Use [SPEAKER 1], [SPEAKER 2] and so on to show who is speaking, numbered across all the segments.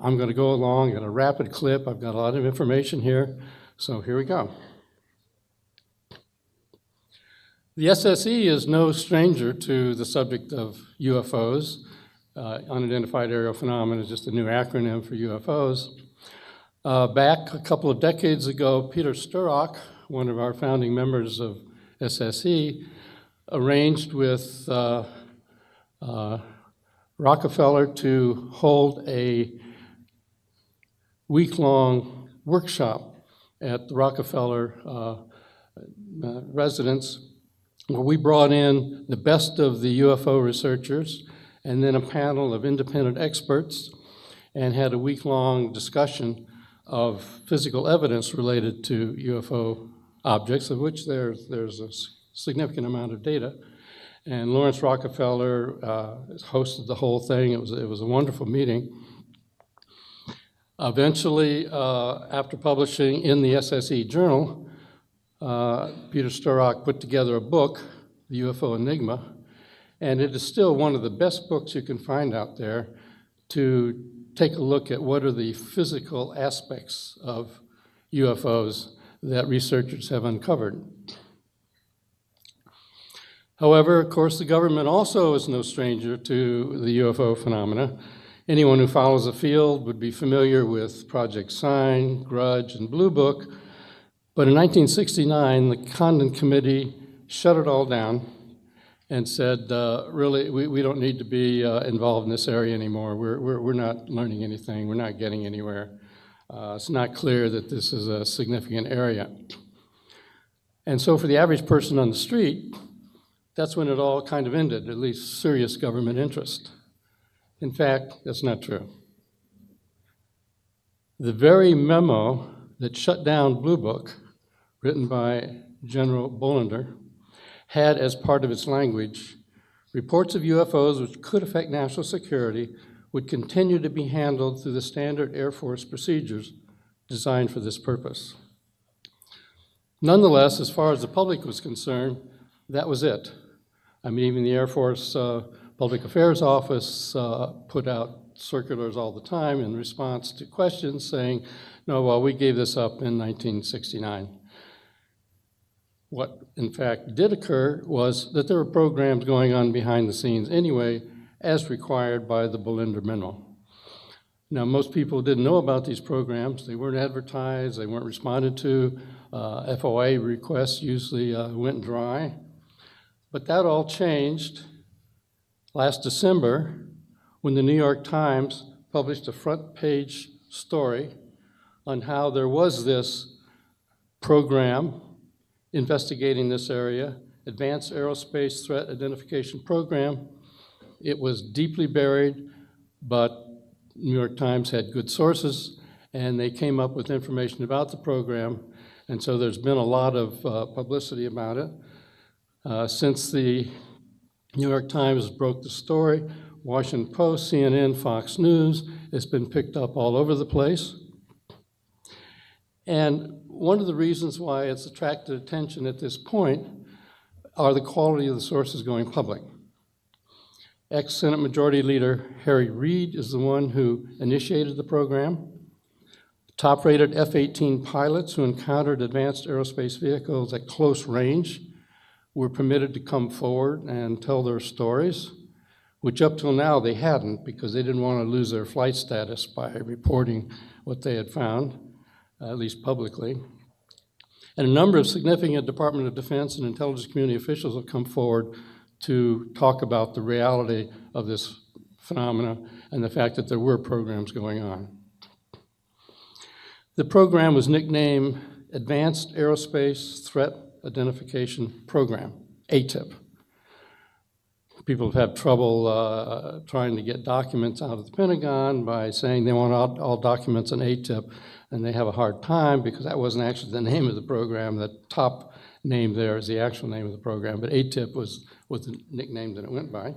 [SPEAKER 1] I'm going to go along at a rapid clip. I've got a lot of information here, so here we go. The SSE is no stranger to the subject of UFOs. Unidentified aerial phenomena is just a new acronym for UFOs. Back a couple of decades ago, Peter Sturrock, one of our founding members of SSE, arranged with Rockefeller to hold a week-long workshop at the Rockefeller residence, where we brought in the best of the UFO researchers and then a panel of independent experts and had a week-long discussion of physical evidence related to UFO objects, of which there's a significant amount of data. And Lawrence Rockefeller hosted the whole thing. It was a wonderful meeting. Eventually, after publishing in the SSE Journal, Peter Sturrock put together a book, The UFO Enigma, and it is still one of the best books you can find out there to take a look at what are the physical aspects of UFOs that researchers have uncovered. However, of course, the government also is no stranger to the UFO phenomena. Anyone who follows the field would be familiar with Project Sign, Grudge, and Blue Book. But in 1969, the Condon Committee shut it all down and said, really, we don't need to be involved in this area anymore. We're not learning anything. We're not getting anywhere. It's not clear that this is a significant area. And so for the average person on the street, that's when it all kind of ended, at least serious government interest. In fact, that's not true. The very memo that shut down Blue Book, written by General Bolender, had as part of its language, reports of UFOs which could affect national security would continue to be handled through the standard Air Force procedures designed for this purpose. Nonetheless, as far as the public was concerned, that was it. I mean, even the Air Force Public Affairs Office put out circulars all the time in response to questions saying, no, well, we gave this up in 1969. What, in fact, did occur was that there were programs going on behind the scenes anyway, as required by the Bolender Memo. Now, most people didn't know about these programs. They weren't advertised. They weren't responded to. FOA requests usually went dry. But that all changed last December when the New York Times published a front page story on how there was this program investigating this area, Advanced Aerospace Threat Identification Program. It was deeply buried, but New York Times had good sources, and they came up with information about the program, and so there's been a lot of publicity about it. Since the New York Times broke the story, Washington Post, CNN, Fox News, it's been picked up all over the place. And one of the reasons why it's attracted attention at this point are the quality of the sources going public. Ex-Senate Majority Leader Harry Reid is the one who initiated the program. Top-rated F-18 pilots who encountered advanced aerospace vehicles at close range were permitted to come forward and tell their stories, which up till now they hadn't because they didn't want to lose their flight status by reporting what they had found, at least publicly. And a number of significant Department of Defense and intelligence community officials have come forward to talk about the reality of this phenomena and the fact that there were programs going on. The program was nicknamed Advanced Aerospace Threat Identification Program, ATIP. People have had trouble trying to get documents out of the Pentagon by saying they want all documents in ATIP, and they have a hard time because that wasn't actually the name of the program. The top name there is the actual name of the program, but ATIP was the nickname that it went by.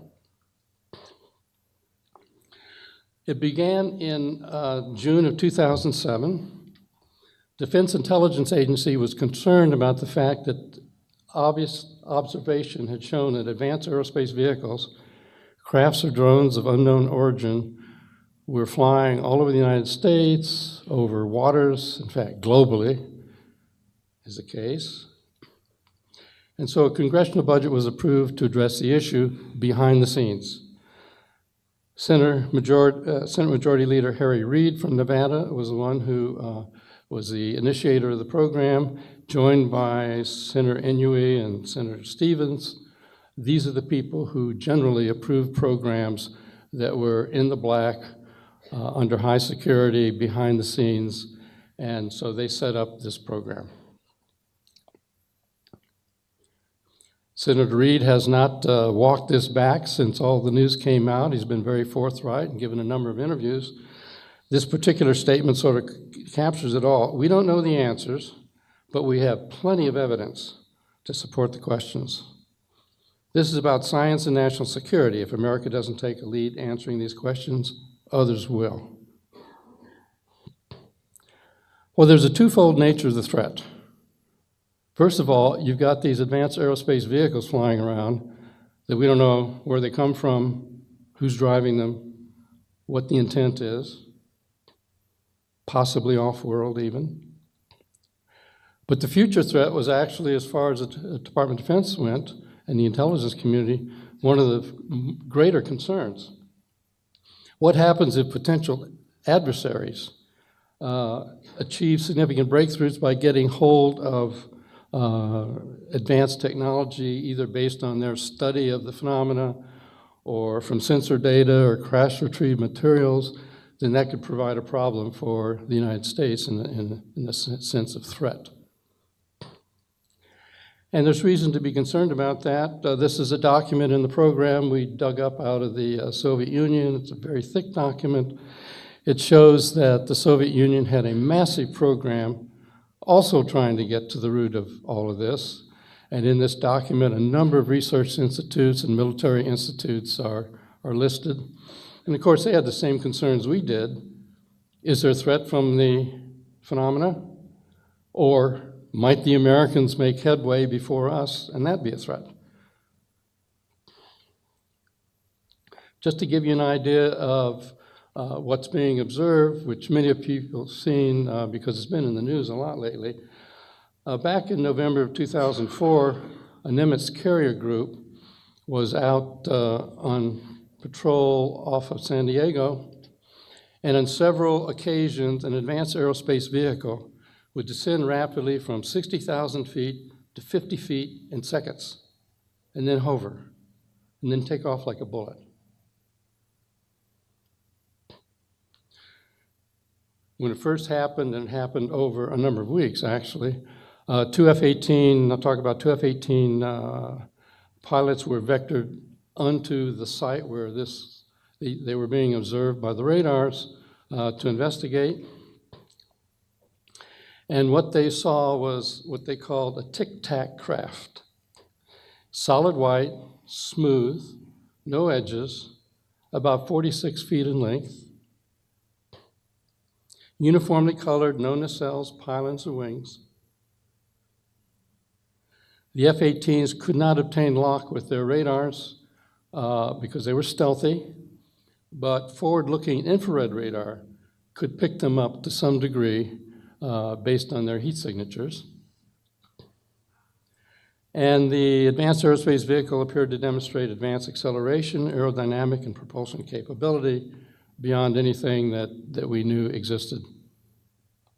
[SPEAKER 1] It began in June of 2007. Defense Intelligence Agency was concerned about the fact that obvious observation had shown that advanced aerospace vehicles, crafts or drones of unknown origin, were flying all over the United States, over waters, in fact, globally is the case. And so a congressional budget was approved to address the issue behind the scenes. Senate Majority Leader Harry Reid from Nevada was the one who was the initiator of the program, joined by Senator Inouye and Senator Stevens. These are the people who generally approved programs that were in the black, under high security, behind the scenes, and so they set up this program. Senator Reid has not walked this back since all the news came out. He's been very forthright and given a number of interviews. This particular statement sort of captures it all. We don't know the answers, but we have plenty of evidence to support the questions. This is about science and national security. If America doesn't take a lead answering these questions, others will. Well, there's a twofold nature of the threat. First of all, you've got these advanced aerospace vehicles flying around that we don't know where they come from, who's driving them, what the intent is, possibly off-world even. But the future threat was actually, as far as the Department of Defense went, and the intelligence community, one of the greater concerns. What happens if potential adversaries achieve significant breakthroughs by getting hold of advanced technology, either based on their study of the phenomena or from sensor data or crash retrieved materials? Then that could provide a problem for the United States in the sense of threat. And there's reason to be concerned about that. This is a document in the program we dug up out of the Soviet Union. It's a very thick document. It shows that the Soviet Union had a massive program also trying to get to the root of all of this. And in this document, a number of research institutes and military institutes are listed. And of course, they had the same concerns we did. Is there a threat from the phenomena? Or might the Americans make headway before us, and that be a threat? Just to give you an idea of what's being observed, which many of people have seen because it's been in the news a lot lately. Back in November of 2004, a Nimitz carrier group was out on patrol off of San Diego, and on several occasions, an advanced aerospace vehicle would descend rapidly from 60,000 feet to 50 feet in seconds, and then hover, and then take off like a bullet. When it first happened, and it happened over a number of weeks, actually, two F-18, I'll talk about two F-18 pilots were vectored onto the site where they were being observed by the radars to investigate. And what they saw was what they called a tic-tac craft. Solid white, smooth, no edges, about 46 feet in length, uniformly colored, no nacelles, pylons, or wings. The F-18s could not obtain lock with their radars because they were stealthy, but forward-looking infrared radar could pick them up to some degree based on their heat signatures. And the advanced aerospace vehicle appeared to demonstrate advanced acceleration, aerodynamic, and propulsion capability beyond anything that we knew existed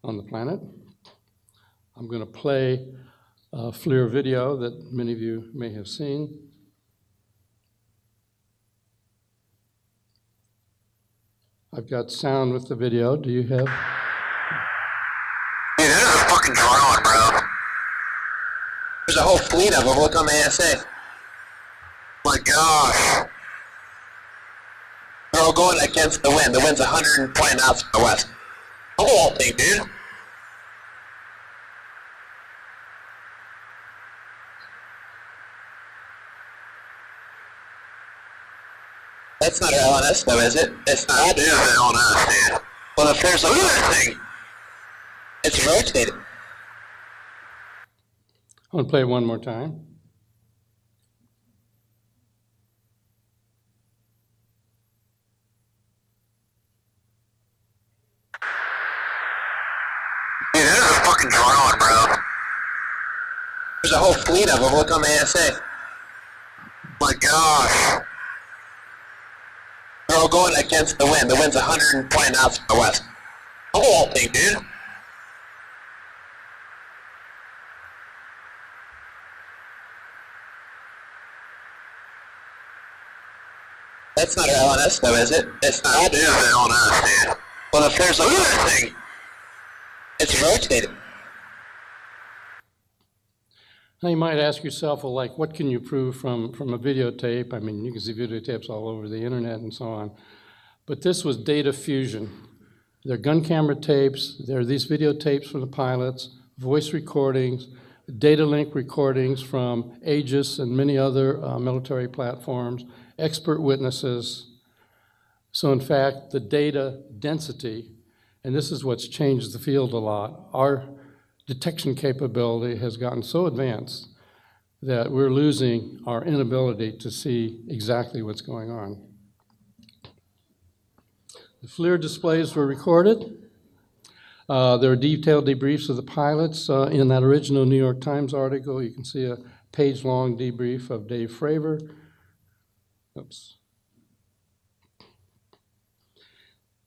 [SPEAKER 1] on the planet. I'm going to play a FLIR video that many of you may have seen. I've got sound with the video. Do you have?
[SPEAKER 2] Dude, that is a fucking drone, bro. There's a whole fleet of them. Look on the ASA. My gosh. They're all going against the wind. The wind's 120 knots from the west. The whole thing, dude. That's not our LNS though, is it? It's not. That is an LNS, dude. Well, if there's a... Look at that thing. It's rotated.
[SPEAKER 1] I want to play it one more time.
[SPEAKER 2] fucking drone, bro. There's a whole fleet of them. Look on the ASA. My gosh. They're all going against the wind. The wind's 120 knots from the west. Look at that thing, dude. That's not an LNS though, is it? It's not. That is an LNS, dude. Well, if there's a look at that thing. It's rotating.
[SPEAKER 1] Now you might ask yourself, well, like, what can you prove from a videotape? I mean, you can see videotapes all over the internet and so on. But this was data fusion. They're gun camera tapes. There are these videotapes from the pilots, voice recordings, data link recordings from Aegis and many other military platforms, expert witnesses. So in fact, the data density, and this is what's changed the field a lot, our detection capability has gotten so advanced that we're losing our inability to see exactly what's going on. The FLIR displays were recorded. There are detailed debriefs of the pilots. In that original New York Times article, you can see a page-long debrief of Dave Fravor. Oops.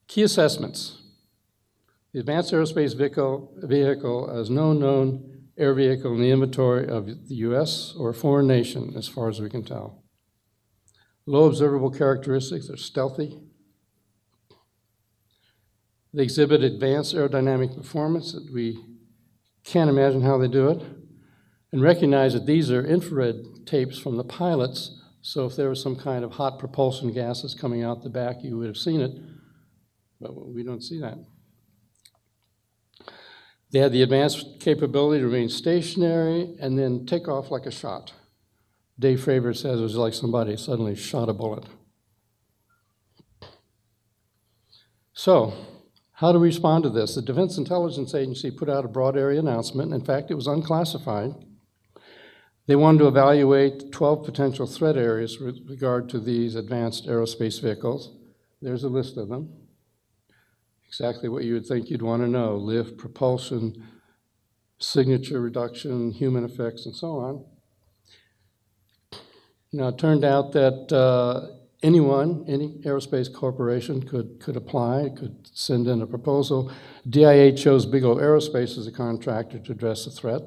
[SPEAKER 1] Key assessments. The Advanced Aerospace Vehicle is no known air vehicle in the inventory of the U.S. or a foreign nation, as far as we can tell. Low observable characteristics, they're stealthy. They exhibit advanced aerodynamic performance that we can't imagine how they do it. And recognize that these are infrared tapes from the pilots, so if there was some kind of hot propulsion gases coming out the back, you would have seen it, but we don't see that. They had the advanced capability to remain stationary and then take off like a shot. Dave Fravor says it was like somebody suddenly shot a bullet. So, how to respond to this? The Defense Intelligence Agency put out a broad area announcement. In fact, it was unclassified. They wanted to evaluate 12 potential threat areas with regard to these advanced aerospace vehicles. There's a list of them. Exactly what you would think you'd want to know: lift, propulsion, signature reduction, human effects, and so on. Now, it turned out that any aerospace corporation could apply, could send in a proposal. DIA chose Bigelow Aerospace as a contractor to address the threat.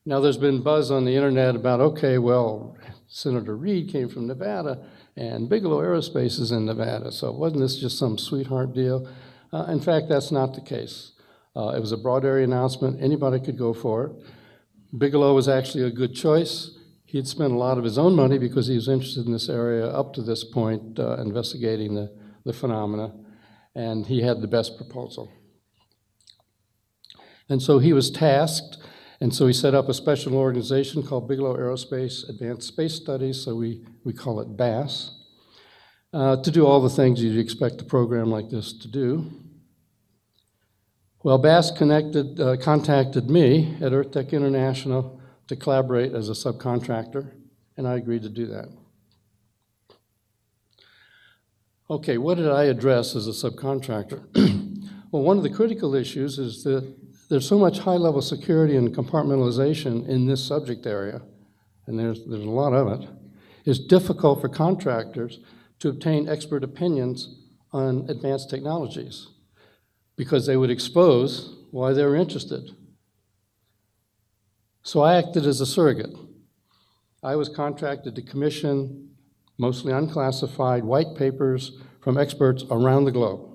[SPEAKER 1] Now, there's been buzz on the internet about, okay, well, Senator Reid came from Nevada, and Bigelow Aerospace is in Nevada, so wasn't this just some sweetheart deal? In fact, that's not the case. It was a broad area announcement. Anybody could go for it. Bigelow was actually a good choice. He'd spent a lot of his own money because he was interested in this area up to this point, investigating the phenomena, and he had the best proposal. And so he was tasked, and so he set up a special organization called Bigelow Aerospace Advanced Space Studies, so we call it BASS, to do all the things you'd expect a program like this to do. Well, BASS contacted me at EarthTech International to collaborate as a subcontractor, and I agreed to do that. Okay, what did I address as a subcontractor? Well, one of the critical issues is that there's so much high-level security and compartmentalization in this subject area, and there's a lot of it. It's difficult for contractors to obtain expert opinions on advanced technologies because they would expose why they were interested. So I acted as a surrogate. I was contracted to commission mostly unclassified white papers from experts around the globe,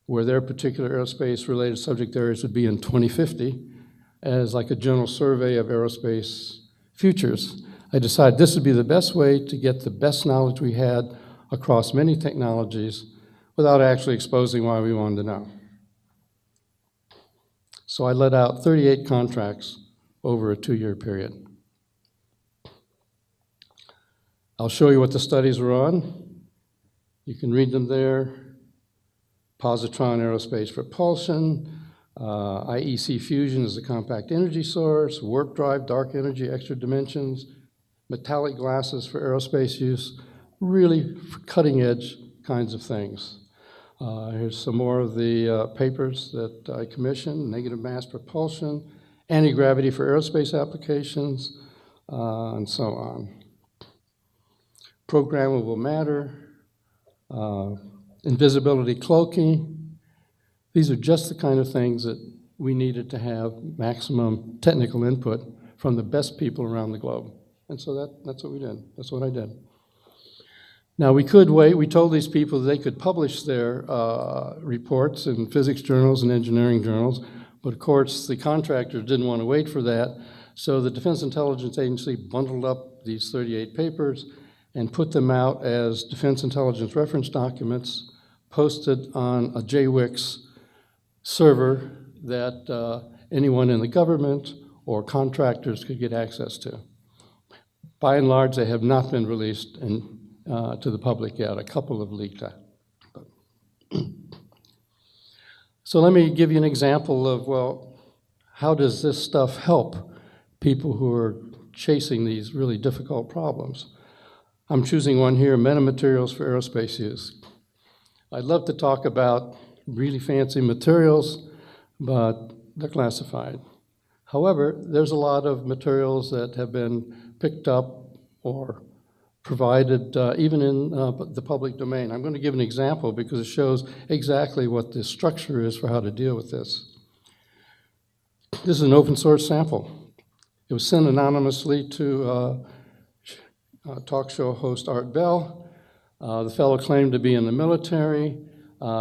[SPEAKER 1] where their particular aerospace-related subject areas would be in 2050 as like a general survey of aerospace futures. I decided this would be the best way to get the best knowledge we had across many technologies without actually exposing why we wanted to know. So I let out 38 contracts over a 2-year period. I'll show you what the studies were on. You can read them there. Positron aerospace propulsion, IEC fusion is a compact energy source, warp drive, dark energy, extra dimensions, metallic glasses for aerospace use, really cutting edge kinds of things. Here's some more of the papers that I commissioned: negative mass propulsion, anti-gravity for aerospace applications, and so on. Programmable matter, invisibility cloaking. These are just the kind of things that we needed to have maximum technical input from the best people around the globe. And so that's what we did. That's what I did. Now, we could wait. We told these people they could publish their reports in physics journals and engineering journals, but of course, the contractors didn't want to wait for that, so the Defense Intelligence Agency bundled up these 38 papers and put them out as Defense Intelligence reference documents posted on a JWIX server that anyone in the government or contractors could get access to. By and large, they have not been released to the public yet. A couple have leaked out. So let me give you an example of, well, how does this stuff help people who are chasing these really difficult problems? I'm choosing one here: metamaterials for aerospace use. I'd love to talk about really fancy materials, but they're classified. However, there's a lot of materials that have been picked up or provided even in the public domain. I'm going to give an example because it shows exactly what the structure is for how to deal with this. This is an open source sample. It was sent anonymously to talk show host Art Bell. The fellow claimed to be in the military.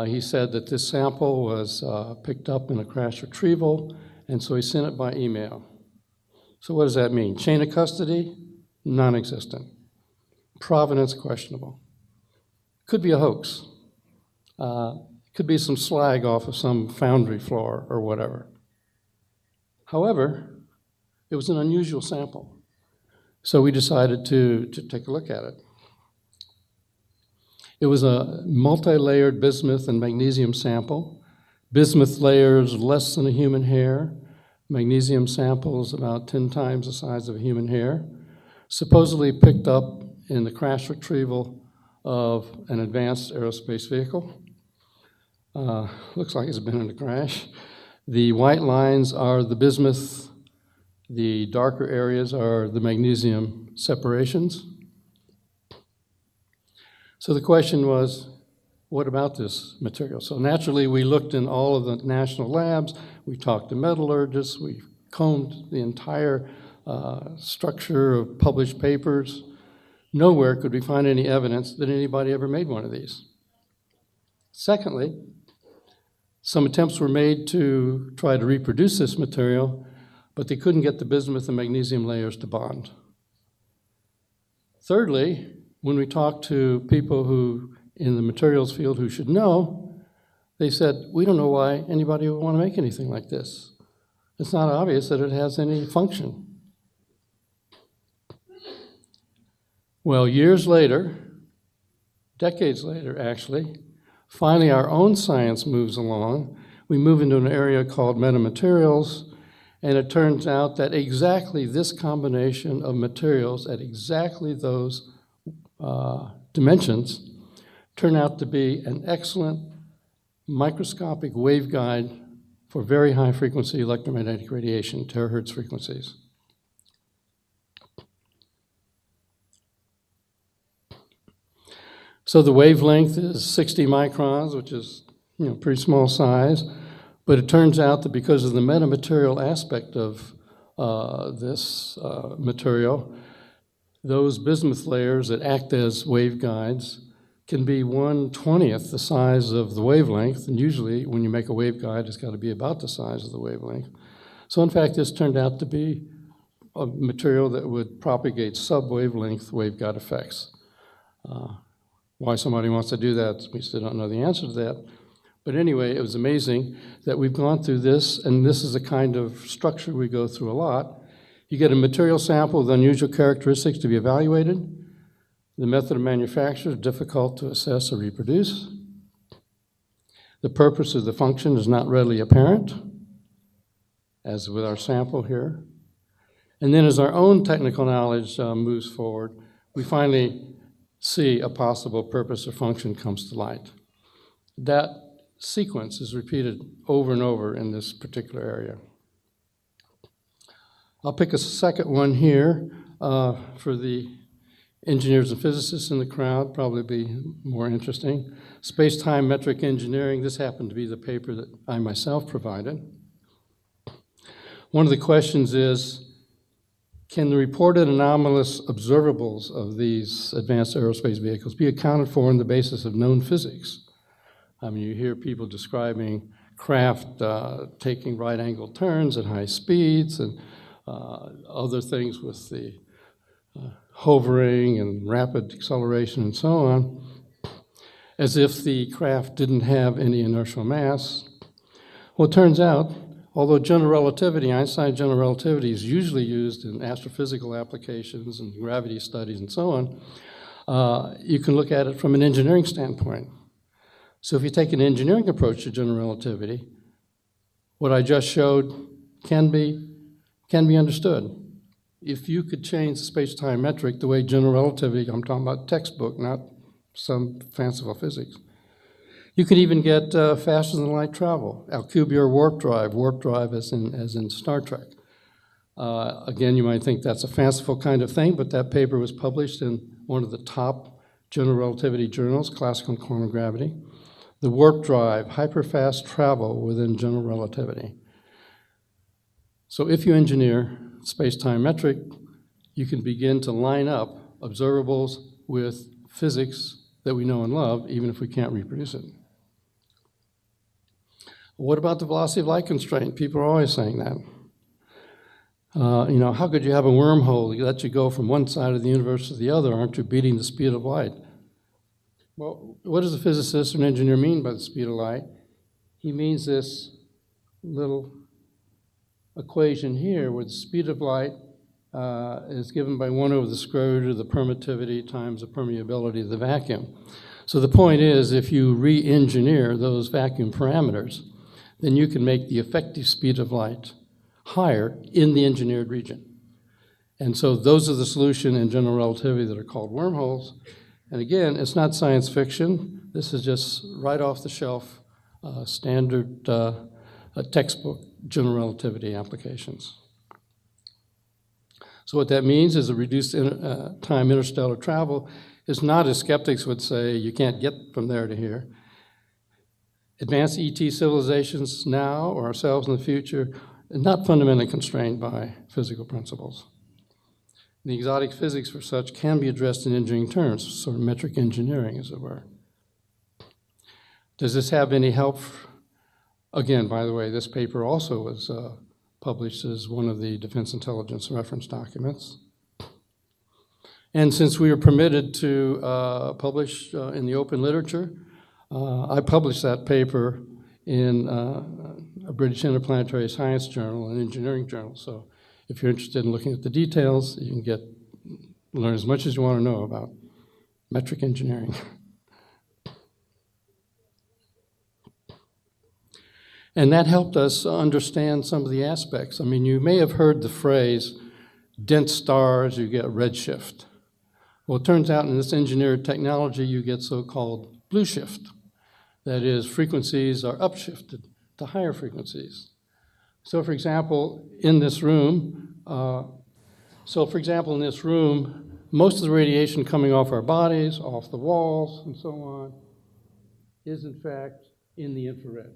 [SPEAKER 1] He said that this sample was picked up in a crash retrieval, and so he sent it by email. So what does that mean? Chain of custody? Non-existent. Provenance? Questionable. Could be a hoax. Could be some slag off of some foundry floor or whatever. However, it was an unusual sample, so we decided to take a look at it. It was a multi-layered bismuth and magnesium sample. Bismuth layers less than a human hair. Magnesium samples about 10 times the size of a human hair. Supposedly picked up in the crash retrieval of an advanced aerospace vehicle. Looks like it's been in a crash. The white lines are the bismuth. The darker areas are the magnesium separations. So the question was, what about this material? So naturally, we looked in all of the national labs. We talked to metallurgists. We combed the entire structure of published papers. Nowhere could we find any evidence that anybody ever made one of these. Secondly, some attempts were made to try to reproduce this material, but they couldn't get the bismuth and magnesium layers to bond. Thirdly, when we talked to people who in the materials field who should know, they said, we don't know why anybody would want to make anything like this. It's not obvious that it has any function. Well, years later, decades later actually, finally our own science moves along. We move into an area called metamaterials, and it turns out that exactly this combination of materials at exactly those dimensions turn out to be an excellent microscopic waveguide for very high frequency electromagnetic radiation, terahertz frequencies. So the wavelength is 60 microns, which is pretty small size, but it turns out that because of the metamaterial aspect of this material, those bismuth layers that act as waveguides can be 1/20th the size of the wavelength, and usually when you make a waveguide, it's got to be about the size of the wavelength. So in fact, this turned out to be a material that would propagate sub-wavelength waveguide effects. Why somebody wants to do that, we still don't know the answer to that. But anyway, it was amazing that we've gone through this, and this is the kind of structure we go through a lot. You get a material sample with unusual characteristics to be evaluated. The method of manufacture is difficult to assess or reproduce. The purpose of the function is not readily apparent, as with our sample here. And then as our own technical knowledge moves forward, we finally see a possible purpose or function comes to light. That sequence is repeated over and over in this particular area. I'll pick a second one here for the engineers and physicists in the crowd, probably be more interesting. Space-time metric engineering, this happened to be the paper that I myself provided. One of the questions is, can the reported anomalous observables of these advanced aerospace vehicles be accounted for on the basis of known physics? I mean, you hear people describing craft taking right-angled turns at high speeds and other things with the hovering and rapid acceleration and so on, as if the craft didn't have any inertial mass. Well, it turns out, although general relativity, Einstein's general relativity is usually used in astrophysical applications and gravity studies and so on, you can look at it from an engineering standpoint. So if you take an engineering approach to general relativity, what I just showed can be understood. If you could change the space-time metric the way general relativity, I'm talking about textbook, not some fanciful physics, you could even get faster than light travel. Alcubierre warp drive as in Star Trek. Again, you might think that's a fanciful kind of thing, but that paper was published in one of the top general relativity journals, Classical and Quantum Gravity. The warp drive, hyperfast travel within general relativity. So if you engineer space-time metric, you can begin to line up observables with physics that we know and love, even if we can't reproduce it. What about the velocity of light constraint? People are always saying that. How could you have a wormhole that lets you go from one side of the universe to the other? Aren't you beating the speed of light? Well, what does a physicist or an engineer mean by the speed of light? He means this little equation here where the speed of light is given by 1 over the square root of the permittivity times the permeability of the vacuum. So the point is, if you re-engineer those vacuum parameters, then you can make the effective speed of light higher in the engineered region. And so those are the solution in general relativity that are called wormholes. And again, it's not science fiction. This is just right off the shelf standard textbook general relativity applications. So what that means is a reduced time interstellar travel is not, as skeptics would say, you can't get from there to here. Advanced ET civilizations now or ourselves in the future are not fundamentally constrained by physical principles. The exotic physics for such can be addressed in engineering terms, sort of metric engineering, as it were. Does this have any help? Again, by the way, this paper also was published as one of the Defense Intelligence reference documents. And since we were permitted to publish in the open literature, I published that paper in a British Interplanetary Science Journal, an engineering journal. So if you're interested in looking at the details, you can learn as much as you want to know about metric engineering. And that helped us understand some of the aspects. I mean, you may have heard the phrase, dense stars, you get redshift. Well, it turns out in this engineered technology, you get so-called blue shift. That is, frequencies are upshifted to higher frequencies. So for example, in this room, most of the radiation coming off our bodies, off the walls, and so on, is in fact in the infrared.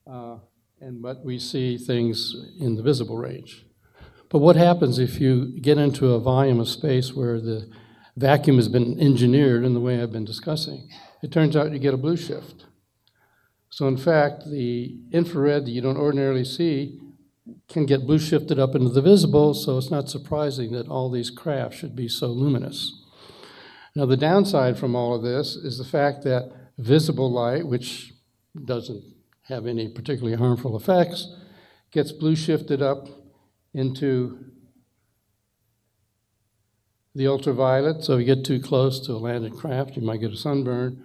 [SPEAKER 1] But we see things in the visible range. But what happens if you get into a volume of space where the vacuum has been engineered in the way I've been discussing? It turns out you get a blue shift. So in fact, the infrared that you don't ordinarily see can get blue shifted up into the visible, so it's not surprising that all these craft should be so luminous. Now the downside from all of this is the fact that visible light, which doesn't have any particularly harmful effects, gets blue shifted up into the ultraviolet, so if you get too close to a landed craft, you might get a sunburn,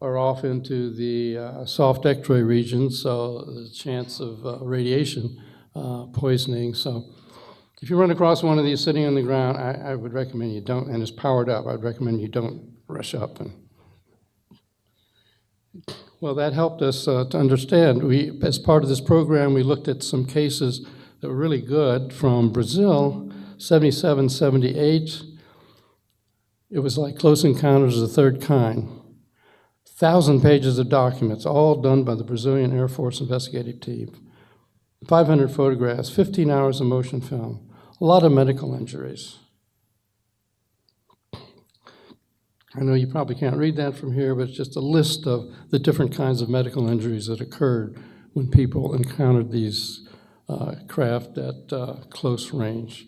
[SPEAKER 1] or off into the soft X-ray region, so the chance of radiation poisoning. So if you run across one of these sitting on the ground, I would recommend you don't, and it's powered up, I'd recommend you don't rush up. Well, that helped us to understand. As part of this program, we looked at some cases that were really good from Brazil, 77, 78. It was like Close Encounters of the Third Kind. 1,000 pages of documents, all done by the Brazilian Air Force investigative team. 500 photographs, 15 hours of motion film, a lot of medical injuries. I know you probably can't read that from here, but it's just a list of the different kinds of medical injuries that occurred when people encountered these craft at close range.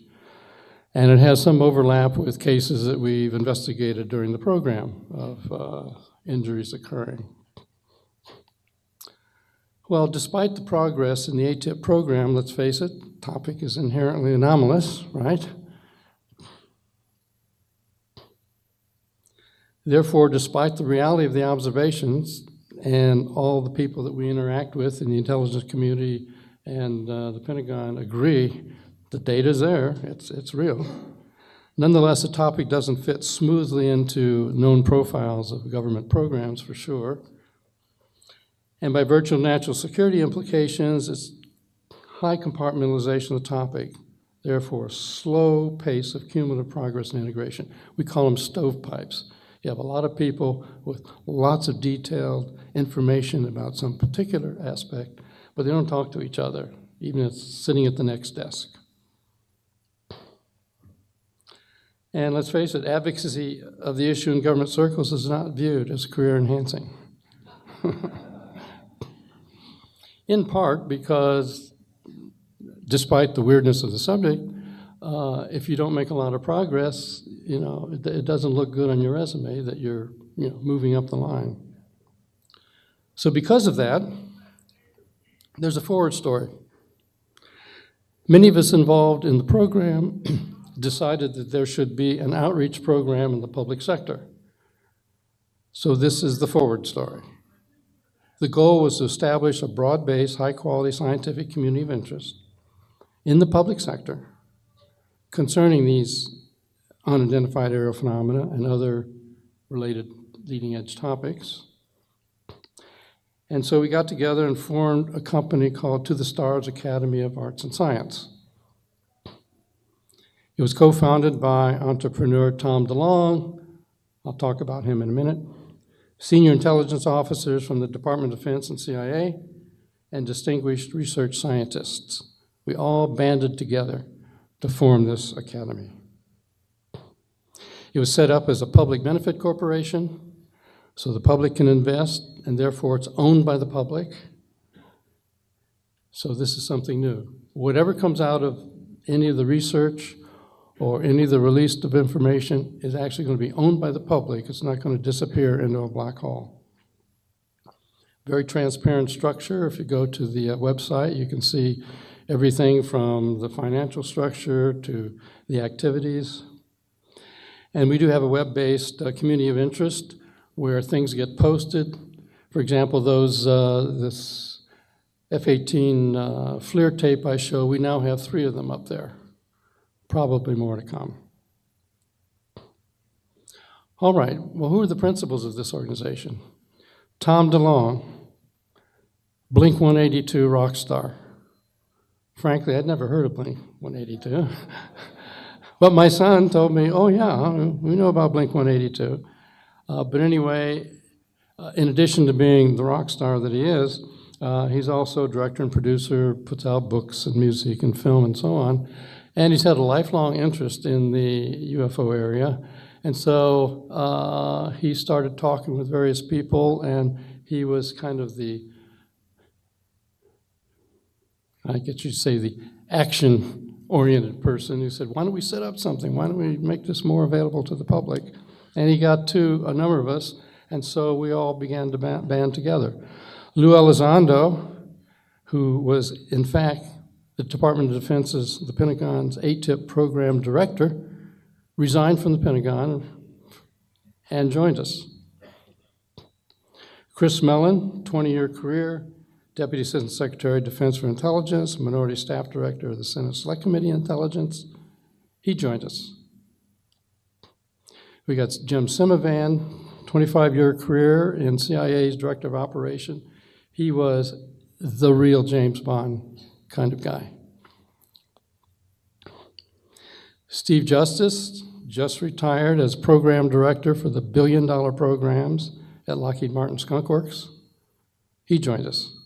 [SPEAKER 1] And it has some overlap with cases that we've investigated during the program of injuries occurring. Well, despite the progress in the ATIP program, let's face it, the topic is inherently anomalous, right? Therefore, despite the reality of the observations and all the people that we interact with in the intelligence community and the Pentagon agree, the data's there, it's real. Nonetheless, the topic doesn't fit smoothly into known profiles of government programs, for sure. And by virtue of national security implications, it's high compartmentalization of the topic, therefore slow pace of cumulative progress and integration. We call them stovepipes. You have a lot of people with lots of detailed information about some particular aspect, but they don't talk to each other, even if it's sitting at the next desk. And let's face it, advocacy of the issue in government circles is not viewed as career enhancing. In part because, despite the weirdness of the subject, if you don't make a lot of progress, it doesn't look good on your resume that you're moving up the line. So because of that, there's a forward story. Many of us involved in the program decided that there should be an outreach program in the public sector. So this is the forward story. The goal was to establish a broad-based, high-quality scientific community of interest in the public sector concerning these unidentified aerial phenomena and other related leading-edge topics. And so we got together and formed a company called To the Stars Academy of Arts and Science. It was co-founded by entrepreneur Tom DeLong. I'll talk about him in a minute. Senior intelligence officers from the Department of Defense and CIA, and distinguished research scientists. We all banded together to form this academy. It was set up as a public benefit corporation, so the public can invest, and therefore it's owned by the public. So this is something new. Whatever comes out of any of the research or any of the release of information is actually going to be owned by the public. It's not going to disappear into a black hole. Very transparent structure. If you go to the website, you can see everything from the financial structure to the activities. And we do have a web-based community of interest where things get posted. For example, this F-18 FLIR tape I show, we now have 3 of them up there. Probably more to come. All right, well, who are the principals of this organization? Tom DeLong, Blink-182 rock star. Frankly, I'd never heard of Blink-182. But my son told me, oh yeah, we know about Blink-182. But anyway, in addition to being the rock star that he is, he's also director and producer, puts out books and music and film and so on. And he's had a lifelong interest in the UFO area. And so he started talking with various people, and he was kind of the, I guess you'd say, the action-oriented person who said, why don't we set up something? Why don't we make this more available to the public? And he got to a number of us, and so we all began to band together. Lou Elizondo, who was, in fact, the Department of Defense's, the Pentagon's ATIP program director, resigned from the Pentagon and joined us. Chris Mellon, 20-year career, Deputy Assistant Secretary of Defense for Intelligence, Minority Staff Director of the Senate Select Committee on Intelligence. He joined us. We got Jim Simovan, 25-year career in CIA's Director of Operation. He was the real James Bond kind of guy. Steve Justice just retired as Program Director for the billion-dollar programs at Lockheed Martin Skunk Works. He joined us.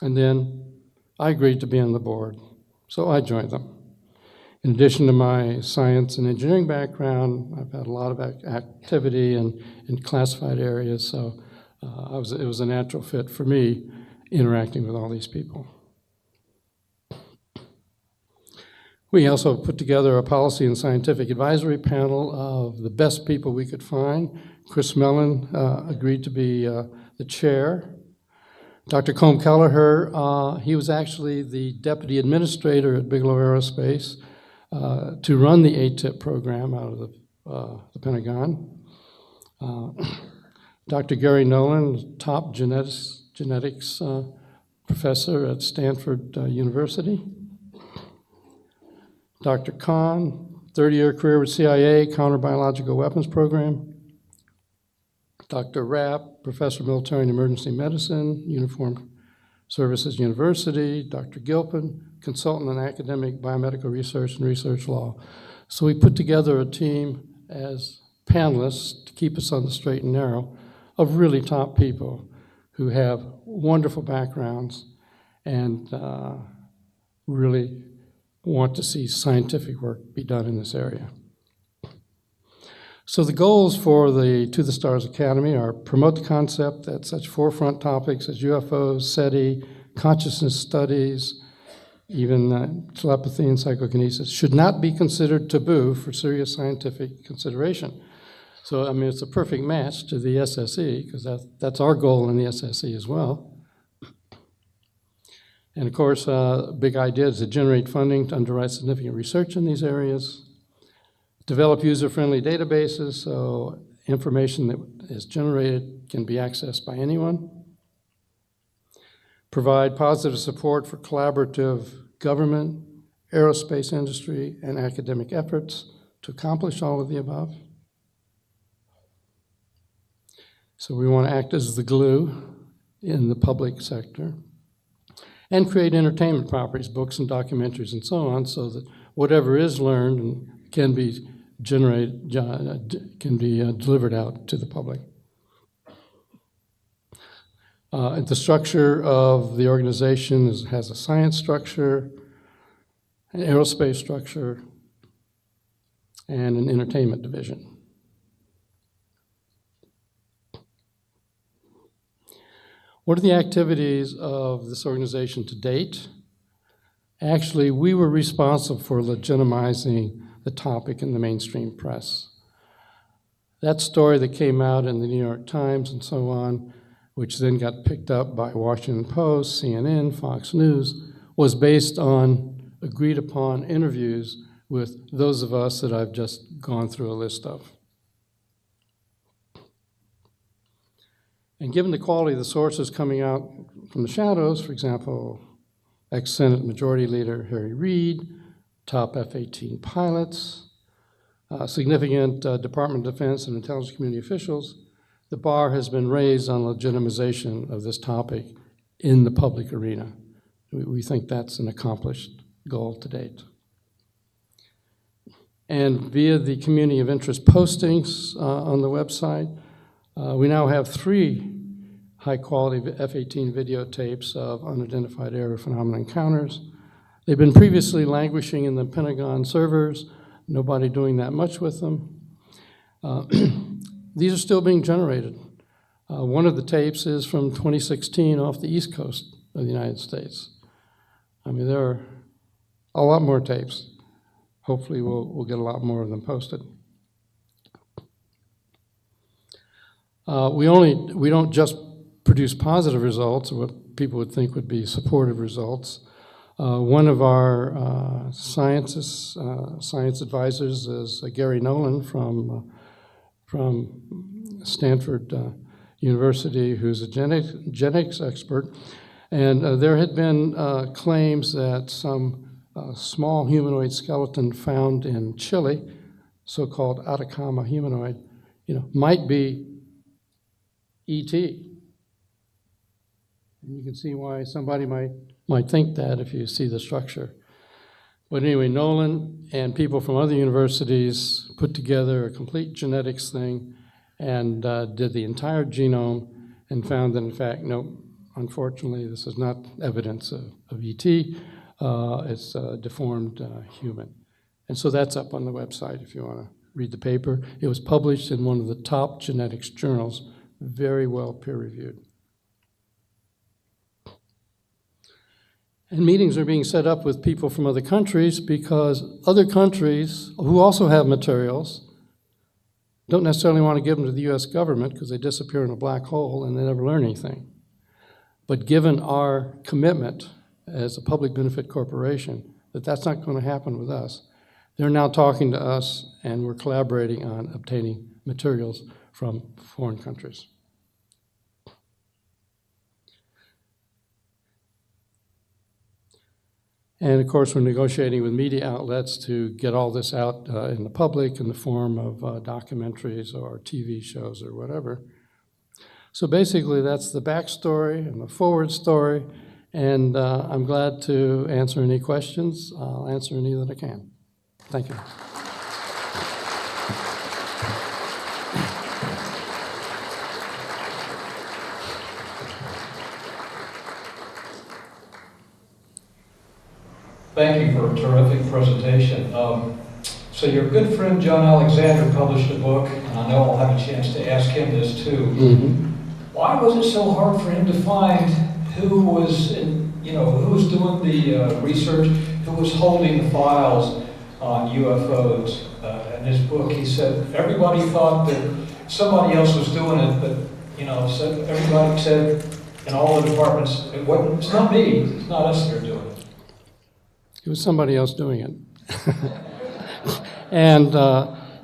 [SPEAKER 1] And then I agreed to be on the board, so I joined them. In addition to my science and engineering background, I've had a lot of activity in classified areas, so it was a natural fit for me interacting with all these people. We also put together a policy and scientific advisory panel of the best people we could find. Chris Mellon agreed to be the chair. Dr. Colm Kelleher, he was actually the deputy administrator at Bigelow Aerospace to run the ATIP program out of the Pentagon. Dr. Gary Nolan, top genetics professor at Stanford University. Dr. Kahn, 30-year career with CIA, Counter-Biological Weapons Program. Dr. Rapp, professor of military and emergency medicine, Uniformed Services University. Dr. Gilpin, consultant in academic biomedical research and research law. So we put together a team as panelists to keep us on the straight and narrow of really top people who have wonderful backgrounds and really want to see scientific work be done in this area. So the goals for the To the Stars Academy are promote the concept that such forefront topics as UFOs, SETI, consciousness studies, even telepathy and psychokinesis should not be considered taboo for serious scientific consideration. So, I mean, it's a perfect match to the SSE, because that's our goal in the SSE as well. And of course, big idea is to generate funding to underwrite significant research in these areas, develop user-friendly databases so information that is generated can be accessed by anyone, provide positive support for collaborative government, aerospace industry, and academic efforts to accomplish all of the above. So we want to act as the glue in the public sector and create entertainment properties, books and documentaries and so on, so that whatever is learned can be delivered out to the public. The structure of the organization has a science structure, an aerospace structure, and an entertainment division. What are the activities of this organization to date? Actually, we were responsible for legitimizing the topic in the mainstream press. That story that came out in the New York Times and so on, which then got picked up by Washington Post, CNN, Fox News, was based on agreed upon interviews with those of us that I've just gone through a list of. And given the quality of the sources coming out from the shadows, for example, ex-Senate Majority Leader Harry Reid, top F-18 pilots, significant Department of Defense and intelligence community officials, the bar has been raised on legitimization of this topic in the public arena. We think that's an accomplished goal to date. And via the community of interest postings on the website, we now have 3 high-quality F-18 videotapes of unidentified aerial phenomena encounters. They've been previously languishing in the Pentagon servers, nobody doing that much with them. These are still being generated. One of the tapes is from 2016 off the East Coast of the United States. I mean, there are a lot more tapes. Hopefully we'll get a lot more of them posted. We don't just produce positive results, or what people would think would be supportive results. One of our science advisors is Gary Nolan from Stanford University, who's a genetics expert. And there had been claims that some small humanoid skeleton found in Chile, so-called Atacama humanoid, might be E.T. And you can see why somebody might think that if you see the structure. But anyway, Nolan and people from other universities put together a complete genetics thing and did the entire genome and found that, in fact, no, unfortunately, this is not evidence of ET. It's a deformed human. And so that's up on the website if you want to read the paper. It was published in one of the top genetics journals, very well peer-reviewed. And meetings are being set up with people from other countries because other countries who also have materials don't necessarily want to give them to the US government because they disappear in a black hole and they never learn anything. But given our commitment as a public benefit corporation that that's not going to happen with us, they're now talking to us and we're collaborating on obtaining materials from foreign countries. And of course, we're negotiating with media outlets to get all this out in the public in the form of documentaries or TV shows or whatever. So basically, that's the backstory and the forward story. And I'm glad to answer any questions. I'll answer any that I can. Thank you.
[SPEAKER 3] Thank you for a terrific presentation. So your good friend John Alexander published a book, and I know I'll have a chance to ask him this too.
[SPEAKER 1] Mm-hmm.
[SPEAKER 3] Why was it so hard for him to find who was doing the research, who was holding the files on UFOs? In his book, he said everybody thought that somebody else was doing it, but everybody said in all the departments, it's not me, it's not us that are doing it.
[SPEAKER 1] It was somebody else doing it. And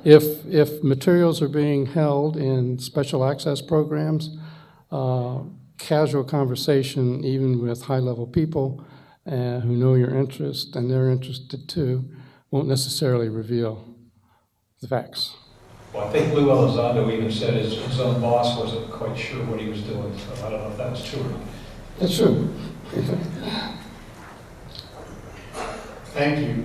[SPEAKER 1] if materials are being held in special access programs, casual conversation, even with high-level people who know your interest and they're interested too, won't necessarily reveal the facts.
[SPEAKER 3] Well, I think Lou Elizondo even said his own boss wasn't quite sure what he was doing, so I don't know if that was true or not.
[SPEAKER 1] That's true.
[SPEAKER 4] Thank you.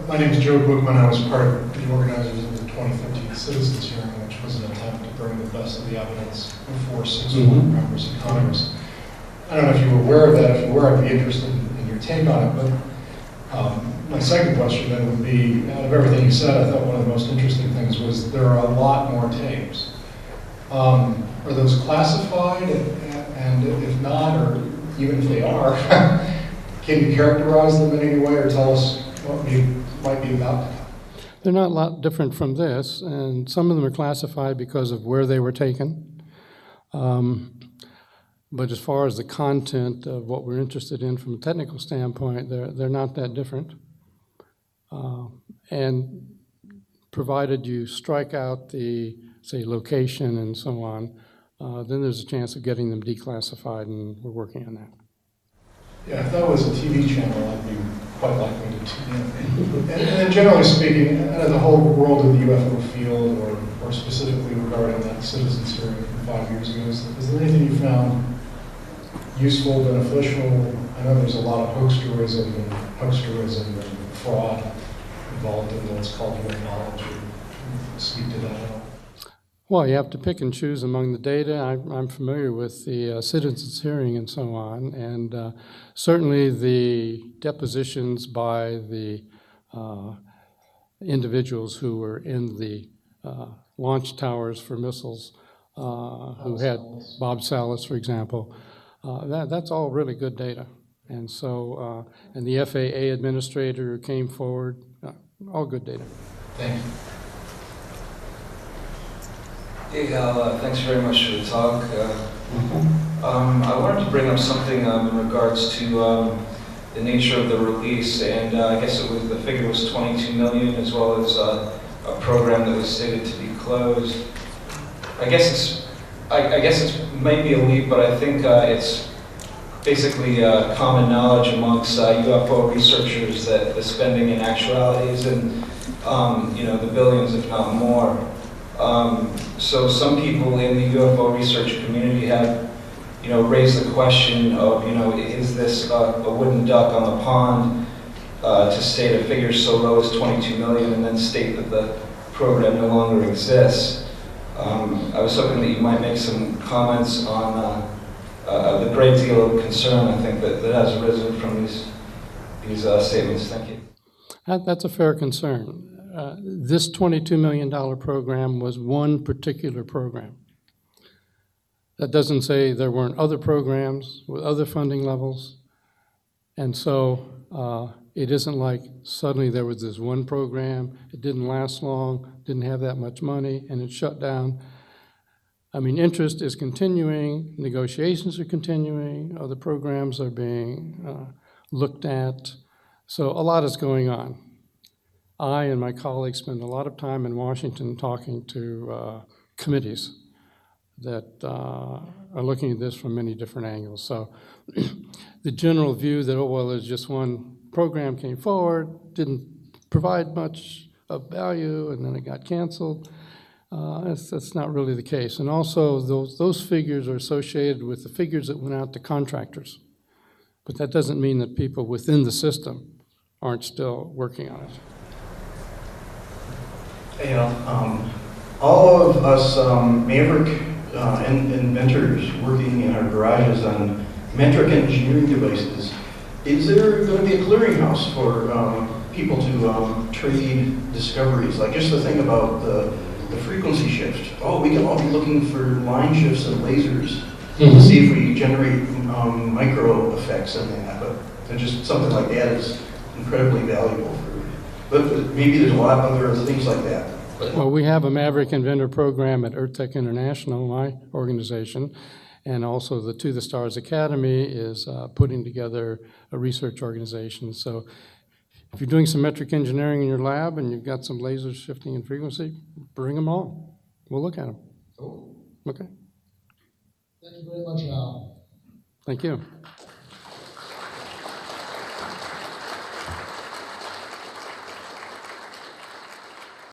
[SPEAKER 4] My name is Joe Bookman. I was part of the organizers of the 2015 Citizens Hearing, which was an attempt to bring the best of the evidence before 6 members of Congress. I don't know if you were aware of that. If you were, I'd be interested in your take on it. But my second question then would be, out of everything you said, I thought one of the most interesting things was there are a lot more tapes. Are those classified? And if not, or even if they are, can you characterize them in any way or tell us what might be about them?
[SPEAKER 1] They're not a lot different from this, and some of them are classified because of where they were taken. But as far as the content of what we're interested in from a technical standpoint, they're not that different. And provided you strike out the, say, location and so on, then there's a chance of getting them declassified, and we're working on that.
[SPEAKER 4] Yeah, if that was a TV channel, I'd be quite likely to tune in. And then generally speaking, out of the whole world of the UFO field, or specifically regarding that citizens hearing from 5 years ago, is there anything you found useful, beneficial? I know there's a lot of hoaxerism and fraud involved in what's called human knowledge. Speak to that at all.
[SPEAKER 1] Well, you have to pick and choose among the data. I'm familiar with the citizens hearing and so on, and certainly the depositions by the individuals who were in the launch towers for missiles, who had Bob Salas, for example, that's all really good data. And so, and the FAA administrator who came forward, all good data.
[SPEAKER 4] Thank you.
[SPEAKER 5] Hey Hal, thanks very much for the talk. I wanted to bring up something in regards to the nature of the release, and I guess the figure was 22 million, as well as a program that was stated to be closed. I guess it's maybe a leap, but I think it's basically common knowledge amongst UFO researchers that the spending in actuality is in the billions, if not more. So some people in the UFO research community have, raised the question of, is this a wooden duck on the pond to state a figure so low as 22 million and then state that the program no longer exists? I was hoping that you might make some comments on the great deal of concern, I think, that has arisen from these statements. Thank you.
[SPEAKER 1] That's a fair concern. This $22 million program was one particular program. That doesn't say there weren't other programs with other funding levels. And so it isn't like suddenly there was this one program, it didn't last long, didn't have that much money, and it shut down. I mean, interest is continuing, negotiations are continuing, other programs are being looked at. So a lot is going on. I and my colleagues spend a lot of time in Washington talking to committees that are looking at this from many different angles. So the general view that, oh, well, there's just one program came forward, didn't provide much of value, and then it got canceled, that's not really the case. And also, those figures are associated with the figures that went out to contractors. But that doesn't mean that people within the system aren't still working on it.
[SPEAKER 6] Hey, all of us Maverick inventors working in our garages on metric engineering devices, is there going to be a clearinghouse for people to trade discoveries? Like just the thing about the frequency shift. Oh, we can all be looking for line shifts and lasers to see if we generate micro effects in that. But just something like that is incredibly valuable. But maybe there's a lot of other things like that.
[SPEAKER 1] Well, we have a Maverick Inventor program at EarthTech International, my organization, and also the To the Stars Academy is putting together a research organization. So if you're doing some metric engineering in your lab and you've got some lasers shifting in frequency, bring them on. We'll look at them.
[SPEAKER 7] Cool.
[SPEAKER 1] Okay.
[SPEAKER 7] Thank you very much, Al.
[SPEAKER 1] Thank you.